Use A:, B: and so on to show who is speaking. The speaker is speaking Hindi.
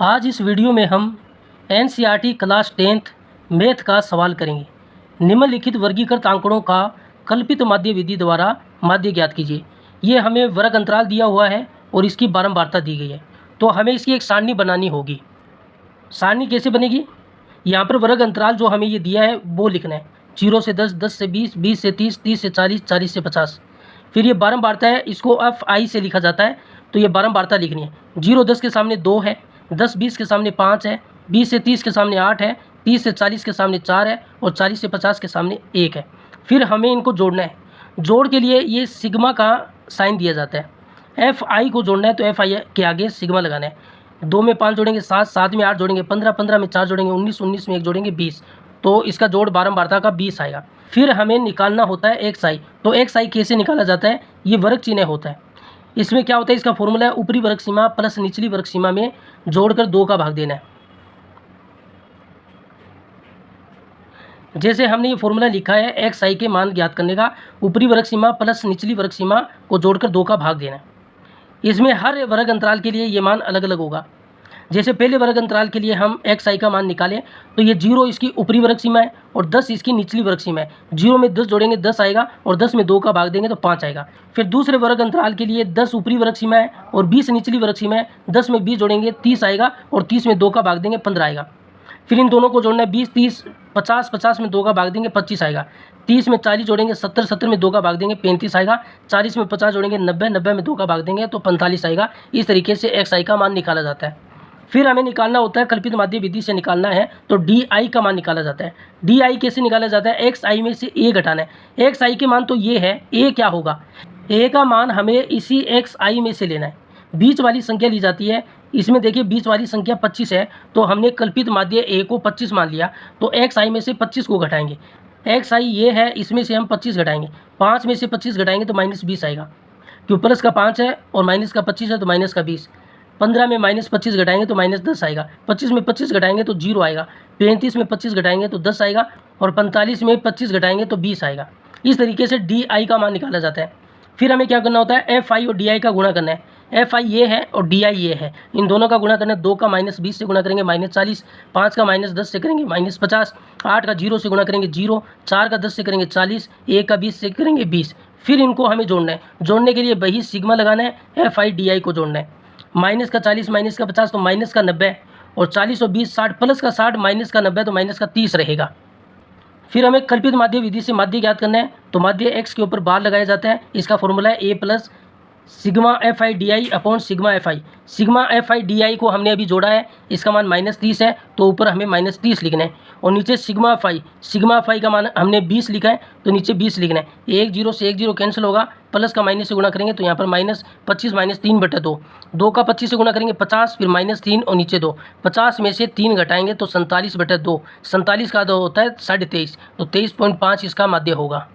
A: आज इस वीडियो में हम एनसीईआरटी क्लास 10th मैथ का सवाल करेंगे। निम्नलिखित वर्गीकृत आंकड़ों का कल्पित माध्य विधि द्वारा माध्य ज्ञात कीजिए। ये हमें वर्ग अंतराल दिया हुआ है और इसकी बारंबारता दी गई है, तो हमें इसकी एक सारणी बनानी होगी। सारणी कैसे बनेगी? यहाँ पर वर्ग अंतराल जो हमें ये दिया है वो लिखना है। 0 से 10, 10 से 20, 20 से 30, 30 से 40, 40 से 50। फिर ये बारंबारता है, इसको FI से लिखा जाता है, तो ये बारंबारता लिखनी है। 0 10 के सामने 2 है, 10 20 के सामने 5 है, 20 से 30 के सामने 8 है, 30 से 40 के सामने 4 है और 40 से 50 के सामने 1 है। फिर हमें इनको जोड़ना है। जोड़ के लिए ये सिग्मा का साइन दिया जाता है। FI को जोड़ना है तो FI के आगे सिग्मा लगाना है। 2 में 5 जोड़ेंगे 7, 7 में 8 जोड़ेंगे 15, 15 में 4 जोड़ेंगे 19, 19 में 1 जोड़ेंगे 20, तो इसका जोड़ बारंबारता का 20 आएगा। फिर हमें निकालना होता है XI। तो XI कैसे निकाला जाता है? ये वर्ग चिन्ह होता है। इसमें क्या होता है? इसका फॉर्मूला है ऊपरी वर्ग सीमा प्लस निचली वर्ग सीमा में जोड़कर 2 का भाग देना है। जैसे हमने ये फॉर्मूला लिखा है XI के मान ज्ञात करने का, ऊपरी वर्ग सीमा प्लस निचली वर्ग सीमा को जोड़कर 2 का भाग देना है। इसमें हर वर्ग अंतराल के लिए ये मान अलग अलग होगा। जैसे पहले वर्ग अंतराल के लिए हम XI का मान निकालें तो ये 0 इसकी ऊपरी वर्ग सीमा है और 10 इसकी निचली वर्ग सीमा है। 0 में 10 जोड़ेंगे 10 आएगा और 10 में 2 का भाग देंगे तो 5 आएगा। फिर दूसरे वर्ग अंतराल के लिए 10 ऊपरी वर्ग सीमा है और 20 निचली वर्ग सीमा है। 10 में 20 जोड़ेंगे 30 आएगा और 30 में 2 का भाग देंगे 15 आएगा। फिर इन दोनों को जोड़ना है 20 30, 50 50 में 2 का भाग देंगे 25 आएगा। 30 में 40 जोड़ेंगे 70, 70 में 2 का भाग देंगे 35 आएगा। 40 में 50 जोड़ेंगे 90, 90 में 2 का भाग देंगे तो 45 आएगा। इस तरीके से XI का मान निकाला जाता है। फिर हमें निकालना होता है, कल्पित माध्य विधि से निकालना है तो DI का मान निकाला जाता है। DI कैसे निकाला जाता है? XI में से A घटाना है। XI के मान तो ये है, A क्या होगा? A का मान हमें इसी XI में से लेना है। बीच वाली संख्या ली जाती है। इसमें देखिए बीच वाली संख्या 25 है, तो हमने कल्पित माध्य A को 25 मान लिया, तो XI में से 25 को घटाएंगे। XI ये है, इसमें से हम 25 घटाएंगे। 5 में से 25 घटाएंगे तो -20 आएगा, क्यों प्लस का 5 है और माइनस का 25 है तो माइनस का 20। 15 में -25 घटाएंगे तो -10 आएगा। 25 में 25 घटाएंगे तो 0 आएगा। 35 में 25 घटाएंगे तो 10 आएगा और 45 में 25 घटाएंगे तो 20 आएगा। इस तरीके से DI का मान निकाला जाता है। फिर हमें क्या करना होता है? FI और DI का गुणा करना है। FI ये है और DI ये है, इन दोनों का गुणा करना है। 2 का -20 से गुणा करेंगे -40, 5 का -10 से करेंगे -50, 8 का 0 से गुणा करेंगे 0, 4 का 10 से करेंगे 40, 1 का 20 से करेंगे 20। फिर इनको हमें जोड़ना है। जोड़ने के लिए वही सिग्मा लगाना है, FI DI को जोड़ना है। माइनस का 40 माइनस का 50 तो माइनस का 90 और 40 और 20 60, प्लस का 60 माइनस का 90 तो माइनस का 30 रहेगा। फिर हमें कल्पित माध्य विधि से माध्य ज्ञात करना है, तो माध्य X के ऊपर बार लगाया जाता है। इसका फॉर्मूला है A plus sigma FI DI upon sigma FI। Sigma FI DI को हमने अभी जोड़ा है, इसका मान -30 है, तो ऊपर हमें -30 लिखना है। और नीचे सिग्मा FI का मान हमने 20 लिखा है, तो नीचे 20 लिखना है। 1 0 से 1 0 कैंसिल होगा, प्लस का माइनस से गुणा करेंगे तो यहाँ पर -25 -3/2। 2 का 25 से गुणा करेंगे 50, फिर -3 और नीचे 2। 50 में से 3 घटाएंगे तो 47/2। 47 का होता है 23.5, तो 23.5 इसका माध्य होगा।